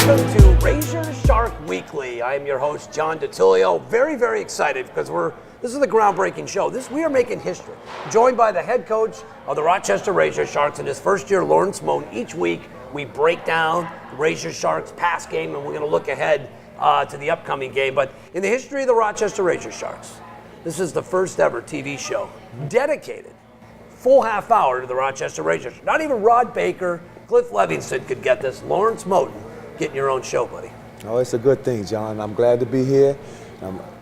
Welcome to Razorsharks Weekly. I am your host, John Ditullio. Very, very excited because this is the groundbreaking show. We are making history. Joined by the head coach of the Rochester Razorsharks in his first year, Lawrence Moten. Each week, we break down the Razorsharks' past game, and we're going to look ahead to the upcoming game. But in the history of the Rochester Razorsharks, this is the first ever TV show dedicated, full half hour to the Rochester Razorsharks. Not even Rod Baker, Cliff Levingston could get this. Lawrence Moten getting your own show, buddy. Oh, it's a good thing, John. I'm glad to be here.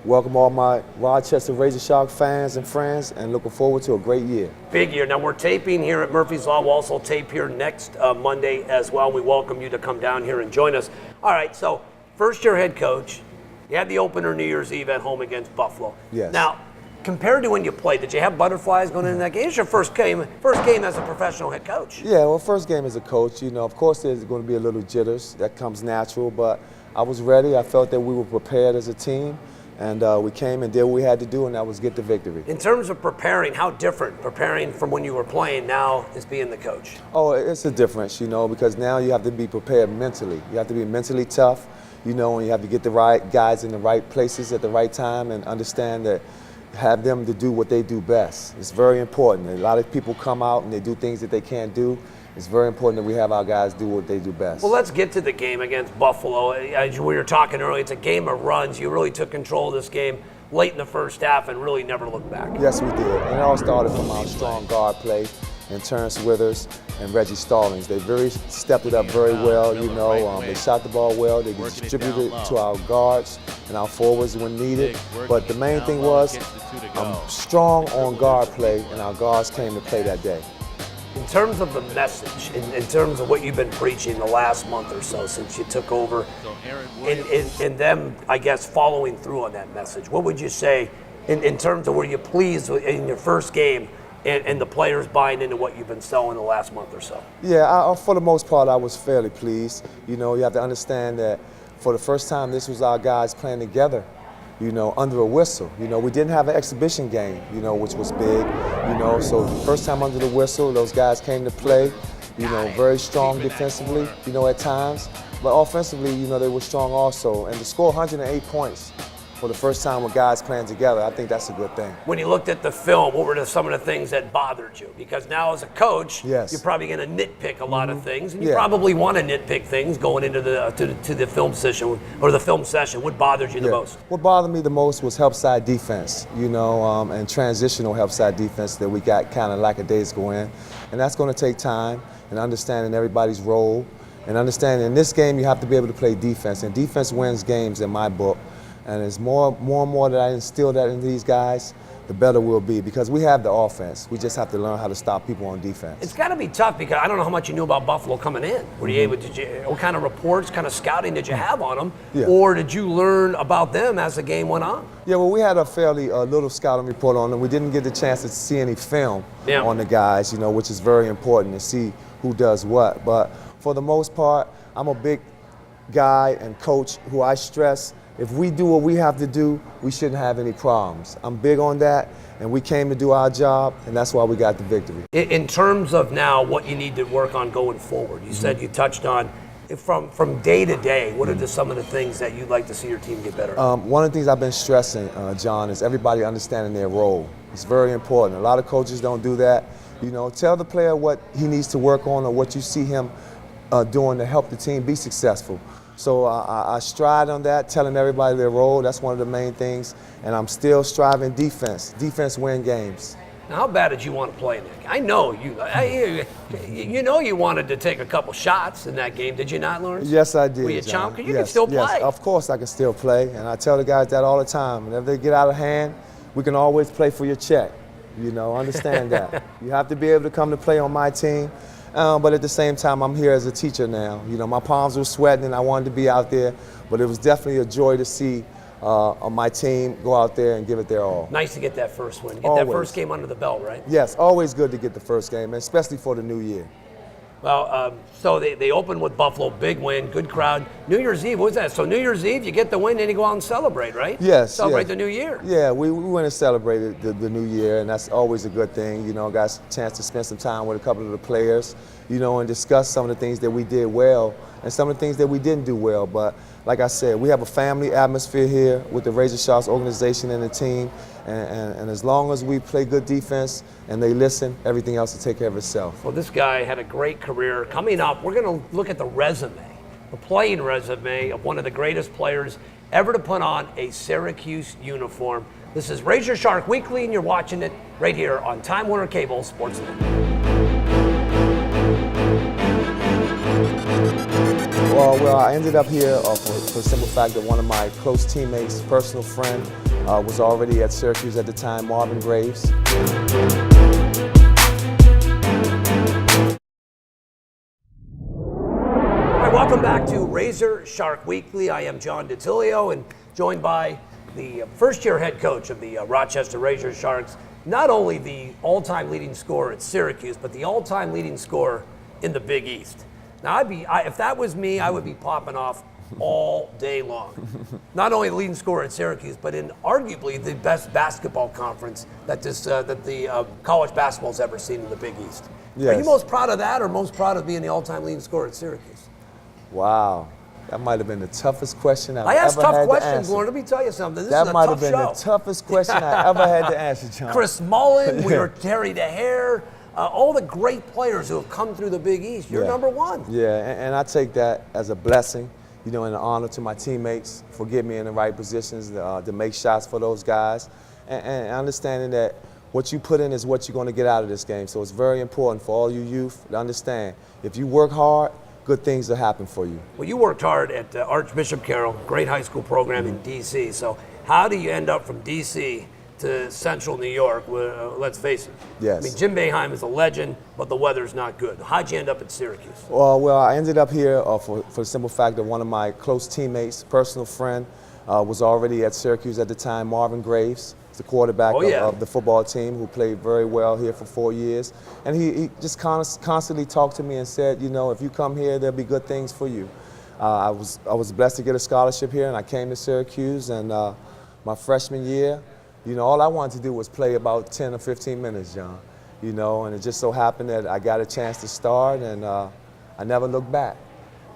Welcome all my Rochester Razorsharks fans and friends, and looking forward to a great year. Big year. Now, we're taping here at Murphy's Law. We'll also tape here next Monday as well. We welcome you to come down here and join us. All right, so first year head coach. You had the opener New Year's Eve at home against Buffalo. Yes. Now, compared to when you played, did you have butterflies going into that game? It's your first game as a professional head coach. Yeah, well, first game as a coach, of course there's going to be a little jitters. That comes natural, but I was ready. I felt that we were prepared as a team, and we came and did what we had to do, and that was get the victory. In terms of preparing, how different preparing from when you were playing now is being the coach? Oh, it's a difference, because now you have to be prepared mentally. You have to be mentally tough, and you have to get the right guys in the right places at the right time and understand that have them to do what they do best. It's very important. A lot of people come out and they do things that they can't do. It's very important that we have our guys do what they do best. Well, let's get to the game against Buffalo. As we were talking earlier, it's a game of runs. You really took control of this game late in the first half and really never looked back. Yes, we did. And it all started from our strong guard play and Terrence Withers and Reggie Stallings. They really stepped it up very well, They shot the ball well. They distributed it to our guards and our forwards when needed. But the main thing was strong on guard play, and our guards came to play that day. In terms of the message, in terms of what you've been preaching the last month or so since you took over, and them, I guess, following through on that message, what would you say in terms of were you pleased in your first game and the players buying into what you've been selling the last month or so? Yeah, for the most part, I was fairly pleased. You have to understand that for the first time, this was our guys playing together, under a whistle. We didn't have an exhibition game, which was big, So the first time under the whistle, those guys came to play, very strong defensively, at times. But offensively, they were strong also. And to score 108 points for the first time with guys playing together, I think that's a good thing. When you looked at the film, what were some of the things that bothered you? Because now as a coach, yes, you're probably going to nitpick a lot of things, and you probably want to nitpick things going into the film session or the film session. What bothered you the most? What bothered me the most was help side defense, and transitional help side defense that we got kind of lackadaisical in, and that's going to take time and understanding everybody's role and understanding in this game you have to be able to play defense, and defense wins games in my book. And it's more and more that I instill that in these guys, the better we'll be, because we have the offense. We just have to learn how to stop people on defense. It's got to be tough because I don't know how much you knew about Buffalo coming in. Were you able? What kind of reports, kind of scouting did you have on them, or did you learn about them as the game went on? Yeah, well, we had a fairly little scouting report on them. We didn't get the chance to see any film on the guys, which is very important to see who does what. But for the most part, I'm a big guy and coach who I stress. If we do what we have to do, we shouldn't have any problems. I'm big on that, and we came to do our job, and that's why we got the victory. In terms of now what you need to work on going forward, you said you touched on, from day to day, what are some of the things that you'd like to see your team get better at? One of the things I've been stressing, John, is everybody understanding their role. It's very important. A lot of coaches don't do that. Tell the player what he needs to work on or what you see him doing to help the team be successful. So I strive on that, telling everybody their role. That's one of the main things. And I'm still striving defense. Defense win games. Now, how bad did you want to play in that game? I know you wanted to take a couple shots in that game. Did you not, Lawrence? Yes, I did. Were you John? chomp? You can still play. Yes, of course I can still play. And I tell the guys that all the time. Whenever they get out of hand, we can always play for your check. Understand that. You have to be able to come to play on my team. But at the same time, I'm here as a teacher now. My palms were sweating and I wanted to be out there, but it was definitely a joy to see my team go out there and give it their all. Nice to get that first win. Always. That first game under the belt, right? Yes, always good to get the first game, especially for the new year. Well, so they opened with Buffalo, big win, good crowd. New Year's Eve, what was that? So New Year's Eve, you get the win, then you go out and celebrate, right? Yes. Celebrate yes. the new year. Yeah, we went and celebrated the new year, and that's always a good thing. You know, got a chance to spend some time with a couple of the players, you know, and discuss some of the things that we did well and some of the things that we didn't do well. But like I said, we have a family atmosphere here with the Razorsharks organization and the team, and as long as we play good defense and they listen, everything else will take care of itself. Well, this guy had a great career. Coming up, we're going to look at the resume, the playing resume of one of the greatest players ever to put on a Syracuse uniform. This is Razorsharks Weekly, and you're watching it right here on Time Warner Cable Sportsnet. Well, I ended up here for the simple fact that one of my close teammates, personal friend, was already at Syracuse at the time, Marvin Graves. Welcome back to Razorsharks Weekly. I am John Ditullio, and joined by the first-year head coach of the Rochester Razorsharks, not only the all-time leading scorer at Syracuse, but the all-time leading scorer in the Big East. Now, if that was me, I would be popping off all day long. Not only the leading scorer at Syracuse, but in arguably the best basketball conference that the college basketball's ever seen in the Big East. Yes. Are you most proud of that, or most proud of being the all-time leading scorer at Syracuse? Wow, that might have been the toughest question I've I asked ever had tough to questions, answer. Lauren. Let me tell you something. This That is a might tough have been show. the toughest question I ever had to answer, John. Chris Mullen, we were Terry DeHare, all the great players who have come through the Big East. You're number one. Yeah, and I take that as a blessing, you know, and an honor to my teammates for getting me in the right positions to make shots for those guys, and understanding that what you put in is what you're going to get out of this game. So it's very important for all you youth to understand, if you work hard, good things will happen for you. Well, you worked hard at Archbishop Carroll, great high school program in D.C. So how do you end up from D.C. to Central New York? Let's face it. Yes. I mean, Jim Boeheim is a legend, but the weather's not good. How'd you end up at Syracuse? Well, I ended up here for the simple fact that one of my close teammates, personal friend, was already at Syracuse at the time, Marvin Graves, the quarterback of the football team, who played very well here for 4 years. And he just constantly talked to me and said, you know, if you come here, there'll be good things for you. I was blessed to get a scholarship here, and I came to Syracuse, and my freshman year, you know, all I wanted to do was play about 10 or 15 minutes, John. You know, and it just so happened that I got a chance to start, and I never looked back.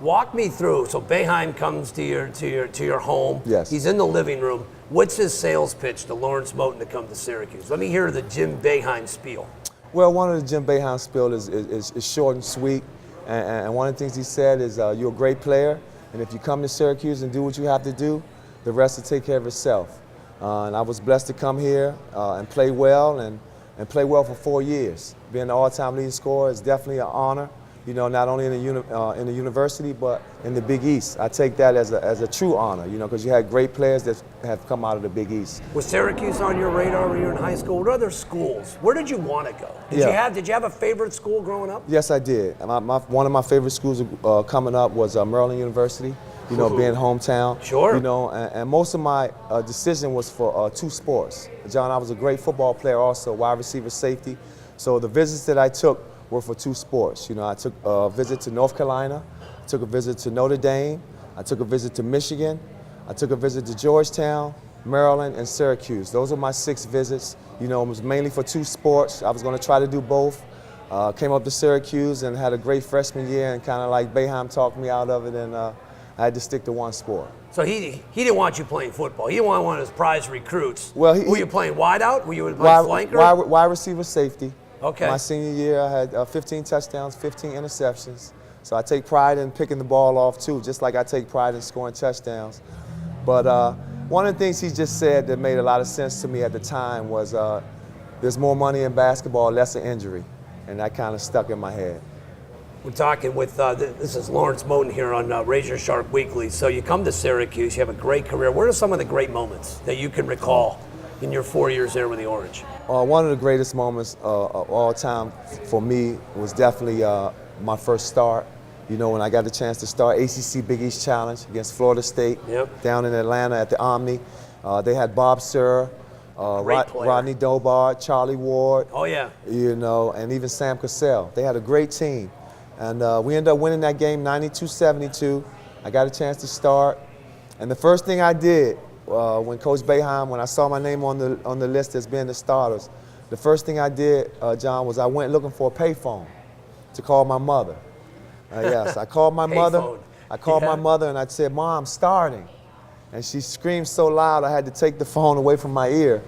Walk me through. So Boeheim comes to your home. Yes. He's in the living room. What's his sales pitch to Lawrence Moten to come to Syracuse? Let me hear the Jim Boeheim spiel. Well, one of the Jim Boeheim spiel is short and sweet, and one of the things he said is, you're a great player, and if you come to Syracuse and do what you have to do, the rest will take care of itself. And I was blessed to come here and play well, and play well for 4 years. Being the all-time leading scorer is definitely an honor. You know, not only in the university, but in the Big East. I take that as a true honor, you know, because you had great players that have come out of the Big East. Was Syracuse on your radar when you were in high school? What other schools? Where did you want to go? Did you have a favorite school growing up? Yes, I did. One of my favorite schools coming up was Maryland University. You know, being hometown. Sure. You know, and most of my decision was for 2 sports. John, I was a great football player, also wide receiver, safety. So the visits that I took were for 2 sports. You know, I took a visit to North Carolina, I took a visit to Notre Dame, I took a visit to Michigan, I took a visit to Georgetown, Maryland, and Syracuse. Those are my 6 visits. You know, it was mainly for 2 sports. I was going to try to do both. Came up to Syracuse and had a great freshman year, and kind of like Boeheim talked me out of it, and I had to stick to 1 sport. So he didn't want you playing football. He didn't want one of his prize recruits. Well, were you playing wide out? Were you playing flanker? Wide receiver, safety. Okay. My senior year, I had 15 touchdowns, 15 interceptions. So I take pride in picking the ball off too, just like I take pride in scoring touchdowns. But one of the things he just said that made a lot of sense to me at the time was, there's more money in basketball, less an injury. And that kind of stuck in my head. We're talking with, this is Lawrence Moten here on Razorsharks Weekly. So you come to Syracuse, you have a great career. What are some of the great moments that you can recall in your 4 years there with the Orange? One of the greatest moments of all time for me was definitely my first start. You know, when I got the chance to start ACC Big East Challenge against Florida State down in Atlanta at the Omni. They had Bob Sir, Rodney Dobart, Charlie Ward. Oh, yeah. You know, and even Sam Cassell. They had a great team. And we ended up winning that game 92-72. I got a chance to start. And the first thing I did when Coach Boeheim, when I saw my name on the list as being the starters, the first thing I did, John, was I went looking for a payphone to call my mother. Yes, I called my mother. I called my mother and I said, "Mom, I'm starting." And she screamed so loud I had to take the phone away from my ear.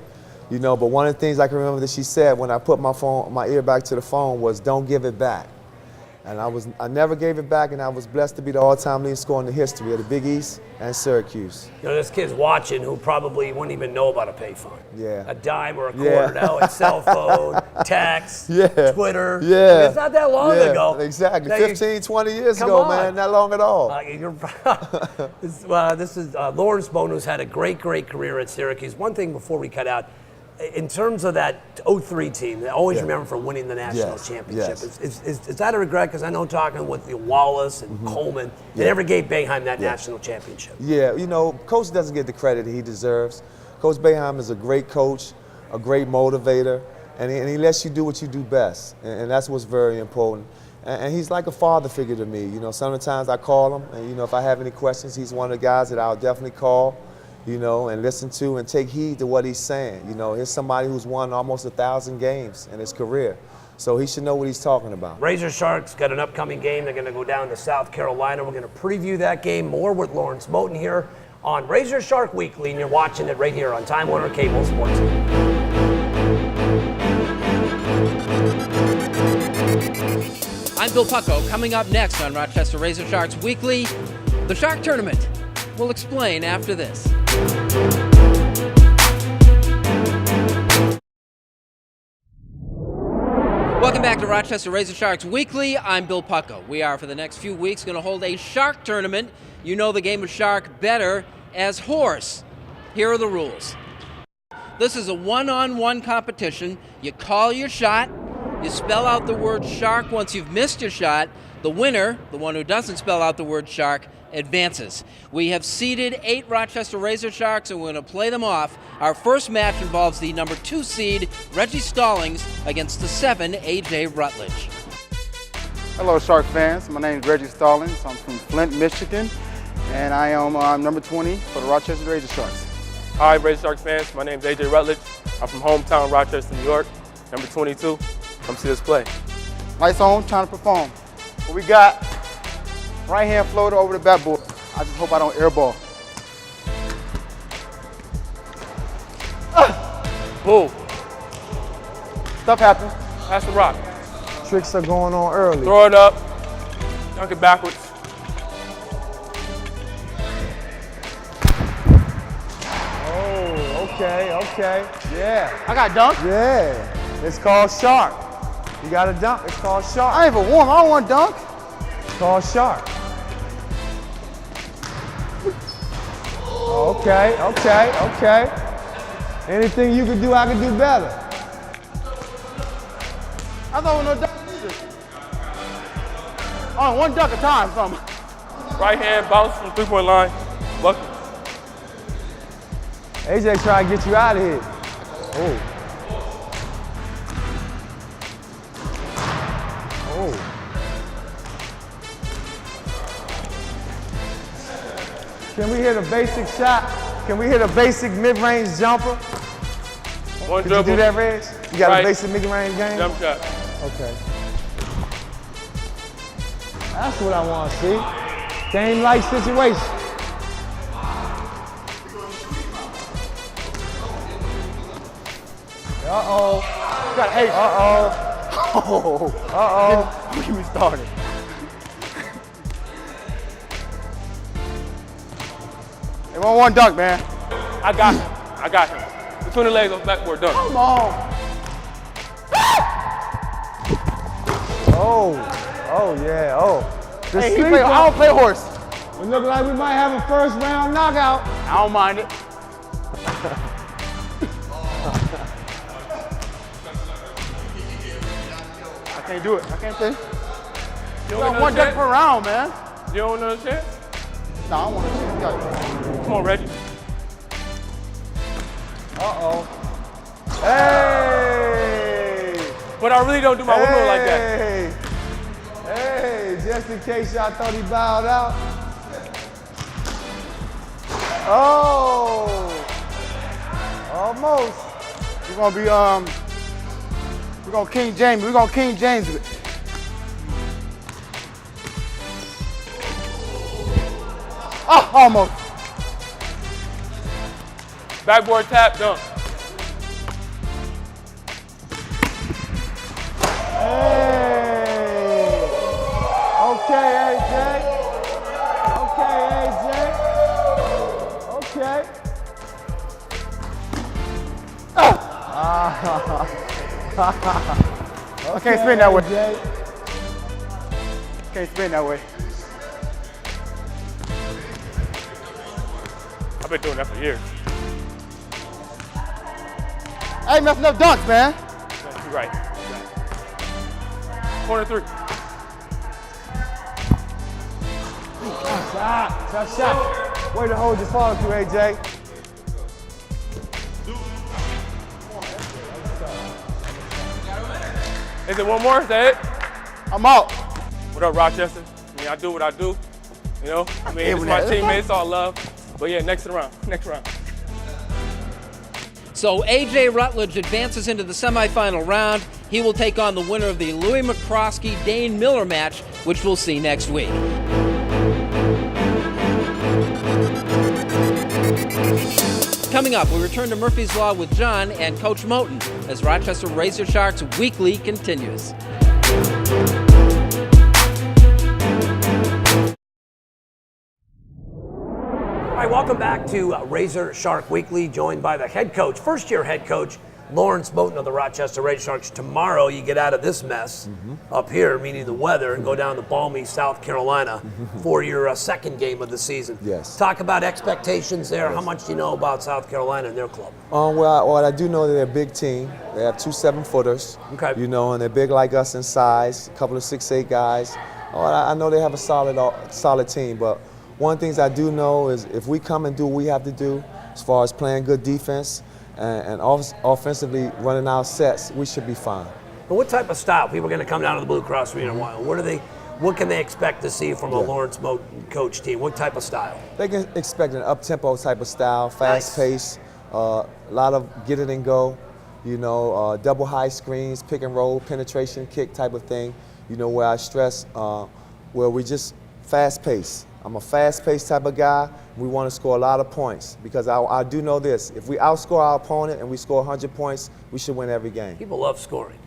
You know, but one of the things I can remember that she said when I put my ear back to the phone was, "Don't give it back." And I never gave it back, and I was blessed to be the all-time leading scorer in the history of the Big East and Syracuse. You know, there's kids watching who probably wouldn't even know about a payphone. Yeah. A dime or a quarter now, a cell phone, text, Twitter. Yeah. I mean, it's not that long ago. Exactly. Now 15, 20 years ago, man. Not long at all. This is Lawrence Moten, who's had a great, great career at Syracuse. One thing before we cut out, in terms of that 03 team, I always remember for winning the national championship. Is that a regret? Because I know talking with Wallace and Coleman, they never gave Boeheim that national championship. Yeah, you know, Coach doesn't get the credit he deserves. Coach Boeheim is a great coach, a great motivator, and he lets you do what you do best, and that's what's very important. And he's like a father figure to me. You know, sometimes I call him, and, you know, if I have any questions, he's one of the guys that I'll definitely call, you know, and listen to and take heed to what he's saying. You know, he's somebody who's won almost 1,000 games in his career, so he should know what he's talking about. Razorsharks got an upcoming game. They're going to go down to South Carolina. We're going to preview that game more with Lawrence Moten here on Razorsharks Weekly, and you're watching it right here on Time Warner Cable Sports. I'm Bill Pucko. Coming up next on Rochester Razorsharks Weekly, the Shark Tournament. We'll explain after this. Welcome back to Rochester Razorsharks Weekly. I'm Bill Pucko. We are, for the next few weeks, going to hold a shark tournament. You know the game of shark better as horse. Here are the rules. This is a one-on-one competition. You call your shot. You spell out the word shark once you've missed your shot. The winner, the one who doesn't spell out the word shark, advances. We have seeded 8 Rochester Razorsharks, and we're going to play them off. Our first match involves the number 2 seed, Reggie Stallings, against the 7, A.J. Rutledge. Hello, Shark fans. My name is Reggie Stallings. I'm from Flint, Michigan, and I am number 20 for the Rochester Razorsharks. Hi, Razorsharks fans. My name is A.J. Rutledge. I'm from hometown Rochester, New York, number 22. Come see us play. Lights on, time to perform. What we got? Right hand floater over the backboard. I just hope I don't airball. Move. Stuff happens. Pass the rock. Tricks are going on early. Throw it up. Dunk it backwards. Oh, okay. Yeah. I got dunked. Yeah. It's called shark. You got to dunk. It's called shark. I ain't even warm. I don't want to dunk. It's called shark. Okay. Anything you can do, I can do better. I thought we were no dunk either. Oh, one dunk at a time, something. Right hand, bounce from three-point line. Bucket. AJ trying to get you out of here. Oh. Can we hit a basic shot? Can we hit a basic mid-range jumper? One Could dribble. you do that, Reg? You got Right. a basic mid-range game? Jump shot. Okay. That's what I want to see. Game-like situation. Uh-oh. Got 8. Uh-oh. Don't get me started. They want one dunk, man. I got him. Between the legs, backboard dunk. Come on. Oh, yeah. The Hey, sleeper. I don't play horse. We look like we might have a first-round knockout. I don't mind it. I can't do it. I can't play. You You don't got want one another dunk per round, man. chance? You don't want another chance? No, I don't want to chance. Got it. Come on, Reggie. Uh-oh. Hey! But I really don't do my windmill like that. Hey, just in case y'all thought he bowed out. Oh, almost. We're gonna be we're gonna King James. We're gonna King James it. Oh, almost. Backboard tap, dunk. Hey. Okay, AJ. Okay, AJ. Okay. I can't spin that way. Can't spin that way. I've been doing that for years. I ain't messing up dunks, man. You're right. Corner three. Shot. Way to hold your follow through, AJ. Is it one more? Is that it? I'm out. What up, Rochester? I mean, I do what I do. You know, I mean, it's my teammates, all love. But yeah, next round. So A.J. Rutledge advances into the semifinal round. He will take on the winner of the Louis McCroskey-Dane Miller match, which we'll see next week. Coming up, we return to Murphy's Law with John and Coach Moten as Rochester Razorsharks Weekly continues. All right, welcome back to Razorshark Weekly, joined by the head coach, first-year head coach, Lawrence Moten of the Rochester Razorsharks. Tomorrow, you get out of this mess up here, meaning the weather, and go down to balmy South Carolina for your second game of the season. Yes. Talk about expectations there. How much do you know about South Carolina and their club? Well, I do know that they're a big team. They have 2 7-footers. Okay. You know, and they're big like us in size. A couple of 6'8" guys. I know they have a solid team. But one of the things I do know is if we come and do what we have to do, as far as playing good defense and offensively running our sets, we should be fine. And what type of style? People are going to come down to the Blue Cross Arena in a while. What can they expect to see from a Lawrence Moten coach team? What type of style? They can expect an up-tempo type of style, fast-paced, a lot of get it and go, you know, double high screens, pick and roll, penetration, kick type of thing, you know, where I stress, where we just fast-paced. I'm a fast-paced type of guy. We want to score a lot of points because I do know this. If we outscore our opponent and we score 100 points, we should win every game. People love scoring.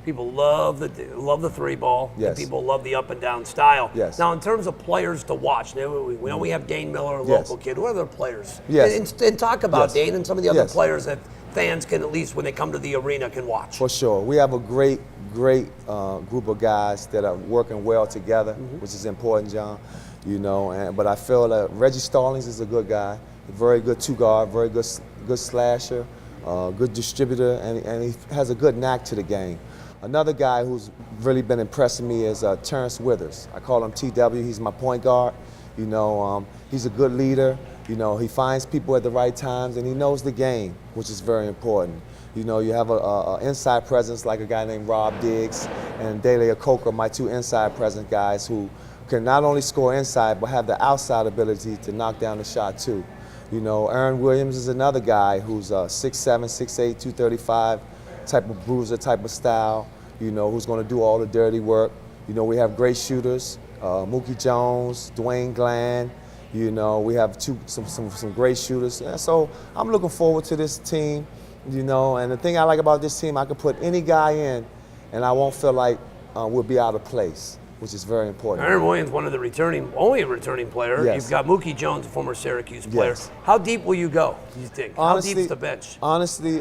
People love the three ball. Yes. And people love the up and down style. Yes. Now, in terms of players to watch, we know we have Dane Miller, a local kid. What other players? Yes. And talk about Dane and some of the other Yes. players that fans can, at least when they come to the arena, can watch. For sure. We have a great group of guys that are working well together, which is important, John. You know, but I feel that Reggie Stallings is a good guy, a very good two-guard, very good slasher, good distributor, and he has a good knack to the game. Another guy who's really been impressing me is Terrence Withers. I call him TW. He's my point guard. You know, he's a good leader. You know, he finds people at the right times, and he knows the game, which is very important. You know, you have a inside presence like a guy named Rob Diggs and Dele Okoka, my 2 inside presence guys who can not only score inside, but have the outside ability to knock down the shot too. You know, Aaron Williams is another guy who's 6'7", 6'8", 235 type of bruiser type of style, you know, who's gonna do all the dirty work. You know, we have great shooters, Mookie Jones, Dwayne Glenn, you know, we have some great shooters. And so I'm looking forward to this team, you know, and the thing I like about this team, I can put any guy in and I won't feel like we'll be out of place, which is very important. Aaron Williams, one of the only returning player. Yes. You've got Mookie Jones, a former Syracuse player. Yes. How deep will you go, do you think? Honestly, How deep's the bench? Honestly,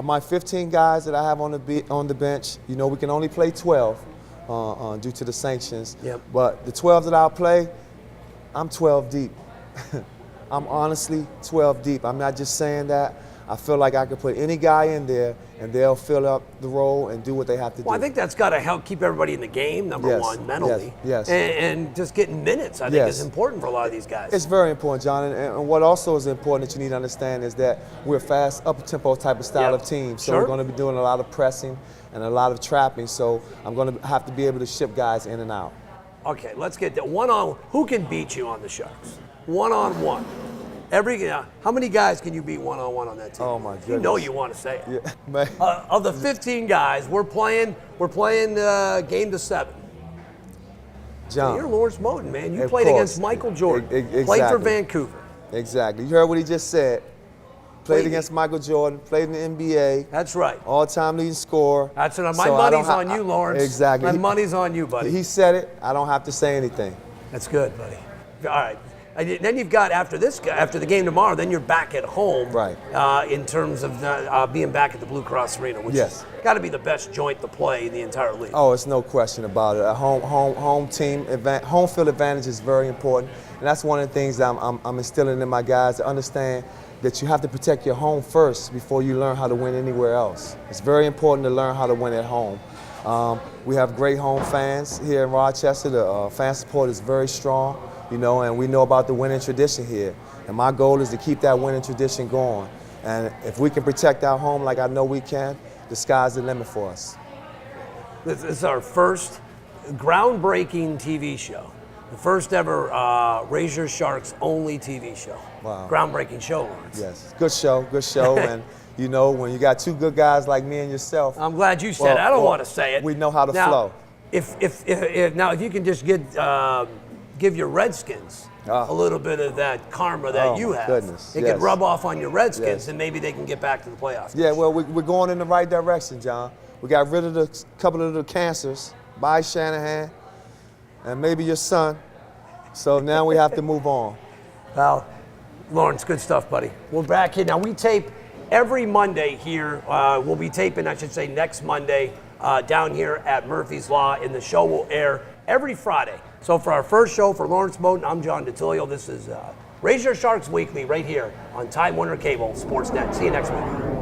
my 15 guys that I have on the bench, you know, we can only play 12 due to the sanctions. Yep. But the 12 that I'll play, I'm 12 deep. I'm honestly 12 deep. I'm not just saying that. I feel like I could put any guy in there and they'll fill up the role and do what they have to do. Well, I think that's got to help keep everybody in the game, number one, mentally. Yes. And just getting minutes, I think, is important for a lot of these guys. It's very important, John. And what also is important that you need to understand is that we're a fast, up-tempo type of style of team. So we're going to be doing a lot of pressing and a lot of trapping. So I'm going to have to be able to ship guys in and out. Okay, let's get that. Who can beat you on the Sharks? One-on-one. How many guys can you beat one-on-one on that team? Oh, my goodness. You know you want to say it. Yeah, man. Of the 15 guys, we're playing game to 7. John. You're Lawrence Moten, man. You Of played course. against Michael Jordan. Exactly. Played for Vancouver. Exactly. You heard what he just said. Played Played- against Michael Jordan, played in the NBA. That's right. All-time leading scorer. That's what my So I money's don't on you, Lawrence. Exactly. My money's on you, buddy. He said it. I don't have to say anything. That's good, buddy. All right. And then you've got after the game tomorrow, then you're back at home. Right. In terms of being back at the Blue Cross Arena, which Yes. has got to be the best joint to play in the entire league. Oh, it's no question about it. A home field advantage is very important, and that's one of the things that I'm instilling in my guys to understand that you have to protect your home first before you learn how to win anywhere else. It's very important to learn how to win at home. We have great home fans here in Rochester. The fan support is very strong, and we know about the winning tradition here. And my goal is to keep that winning tradition going. And if we can protect our home like I know we can, the sky's the limit for us. This is our first groundbreaking TV show. The first ever Razorsharks only TV show. Wow. Groundbreaking show, Lawrence. Yes, good show. And when you got two good guys like me and yourself. I'm glad you said it. I don't want to say it. We know how to now, flow. If you can just give your Redskins a little bit of that karma that you have. Goodness, it yes. could rub off on your Redskins, Yes. and maybe they can get back to the playoffs. Yeah, well, we're going in the right direction, John. We got rid of a couple of the cancers, by Shanahan, and maybe your son. So now we have to move on. Well, Lawrence, good stuff, buddy. We're back here. Now, we tape every Monday here. We'll be taping, I should say, next Monday down here at Murphy's Law, and the show will air every Friday. So for our first show for Lawrence Moten, I'm John Ditullio. This is Razorsharks Weekly right here on Time Warner Cable Sportsnet. See you next week.